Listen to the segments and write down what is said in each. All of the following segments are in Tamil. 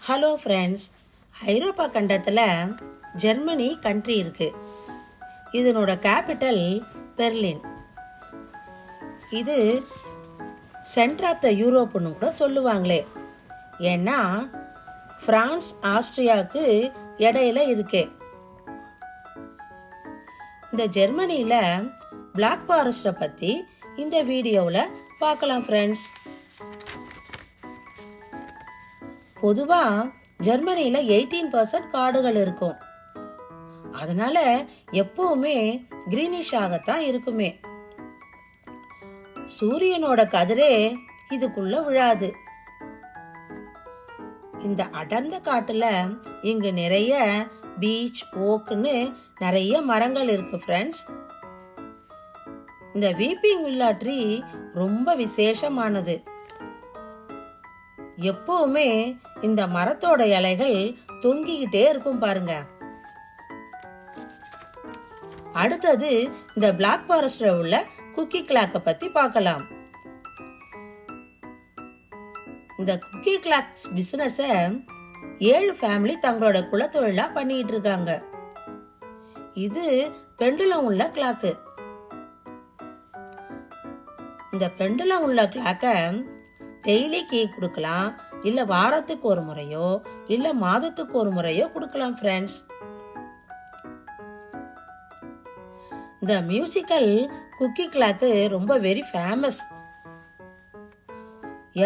ஹலோ ஃப்ரெண்ட்ஸ், ஐரோப்பா கண்டத்தில் ஜெர்மனி கண்ட்ரி இருக்கு. இதனோட கேபிட்டல் பெர்லின். இது சென்டர் ஆஃப் த யூரோப்னு கூட சொல்லுவாங்களே. ஏன்னா பிரான்ஸ் ஆஸ்திரியாவுக்கு இடையில இருக்கு. இந்த ஜெர்மனியில் பிளாக் ஃபாரஸ்ட்டை பற்றி இந்த வீடியோவில் பார்க்கலாம் ஃப்ரெண்ட்ஸ். பொதுவாக ஜெர்மனியில் 18% காடுகள் இருக்கும். அதனால எப்பவுமே கிரீனிஷாகத்தான் இருக்குமே. சூரியனோட கதிரே இதுக்குள்ள விழாது. இந்த அடர்ந்த காட்டுல இங்கு நிறைய பீச், ஓக்குன்னு நிறைய மரங்கள் இருக்கு ஃப்ரெண்ட்ஸ். இந்த வீப்பிங் வில்லா ட்ரீ ரொம்ப விசேஷமானது. எப்பவுமே இந்த மரத்தோட இலைகள் தொங்கிக்கிட்டே இருக்கும் பாருங்க. அடுத்தது இந்த பிளாக் ஃபாரஸ்ட்ல உள்ள குக்கி கிளாக்க பத்தி பார்க்கலாம். இந்த குக்கி கிளாக் பிசினஸ 7 ஃபேமிலி தங்களோட குலத்தொழிலா பண்ணிட்டு இருக்காங்க. இது பெண்டுலம் உள்ள கிளாக்கு. இந்த பெண்டுலம் உள்ள கிளாக்க டெய்லி கீ கொடுக்கலாம், இல்ல வாரத்துக்கு ஒரு முறையோ இல்ல மாதத்துக்கு ஒரு முறையோ கொடுக்கலாம் ஃப்ரெண்ட்ஸ். இந்த மியூசிக்கல் குக்கி கிளாக் ரொம்ப வெரி ஃபேமஸ்.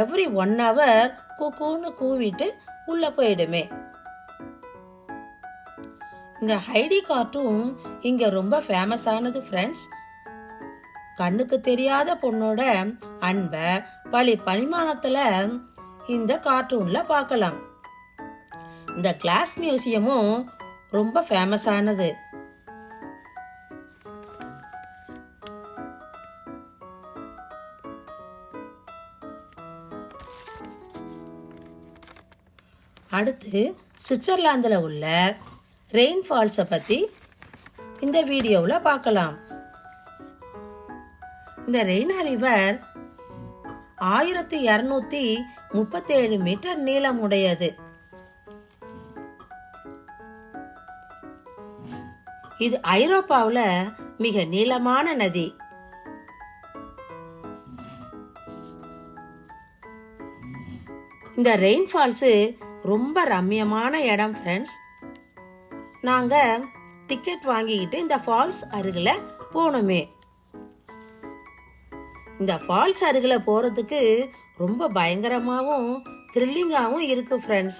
எவ்ரி 1 hour குக்கூன்னு கூவிட்டு உள்ள போயிடுமே. இந்த ஹைடி கார்ட்டூன் இங்க ரொம்ப ஃபேமஸ் ஆனது ஃப்ரெண்ட்ஸ். கண்ணுக்கு தெரியாத பொண்ணோட அன்பை பல பரிமாணத்துல இந்த கார்ட்டூன்ல பார்க்கலாம். இந்த கிளாஸ் மியூசியமும் ரொம்ப ஃபேமஸ் ஆனது. அடுத்து சுவிட்சர்லாந்துல உள்ள ரெயின் ஃபால்ஸை பத்தி இந்த வீடியோவில் பார்க்கலாம். இந்த ரெய்னா ரிவர் 1237 மீட்டர் நீளம் உடையது. இது ஐரோப்பாவில் மிக நீளமான நதி. இந்த ரெயின் ஃபால்ஸ் ரொம்ப ரம்மியமான இடம் ஃப்ரெண்ட்ஸ். நாங்க டிக்கெட் வாங்கிக்கிட்டு இந்த ஃபால்ஸ் அருகில போனோமே. இந்த ஃபால்ஸ் அருகில போறதுக்கு ரொம்ப பயங்கரமாவும் த்ரில்லிங்காவும் இருக்கு ஃப்ரெண்ட்ஸ்.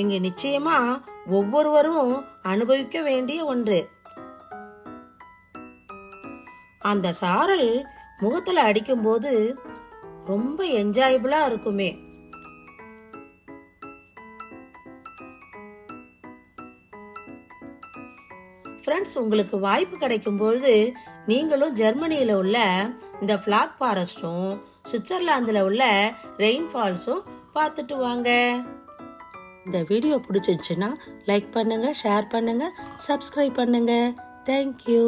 இங்க நிச்சயமா ஒவ்வொருவரும் அனுபவிக்க வேண்டிய ஒன்று. அந்த சாரல் முகத்துல அடிக்கும் போது ரொம்ப என்ஜாயபிளா இருக்குமே. ஃப்ரெண்ட்ஸ், உங்களுக்கு வாய்ப்பு கிடைக்கும் பொழுது நீங்களும் ஜெர்மனியில உள்ள இந்த பிளாக் ஃபாரஸ்டும் சுவிட்சர்லாந்துல உள்ள ரெயின் ஃபால்ஸும் பார்த்துட்டு வாங்க. இந்த வீடியோ பிடிச்சிருச்சுன்னா லைக் பண்ணுங்க, ஷேர் பண்ணுங்க, சப்ஸ்கிரைப் பண்ணுங்க. தேங்க்யூ.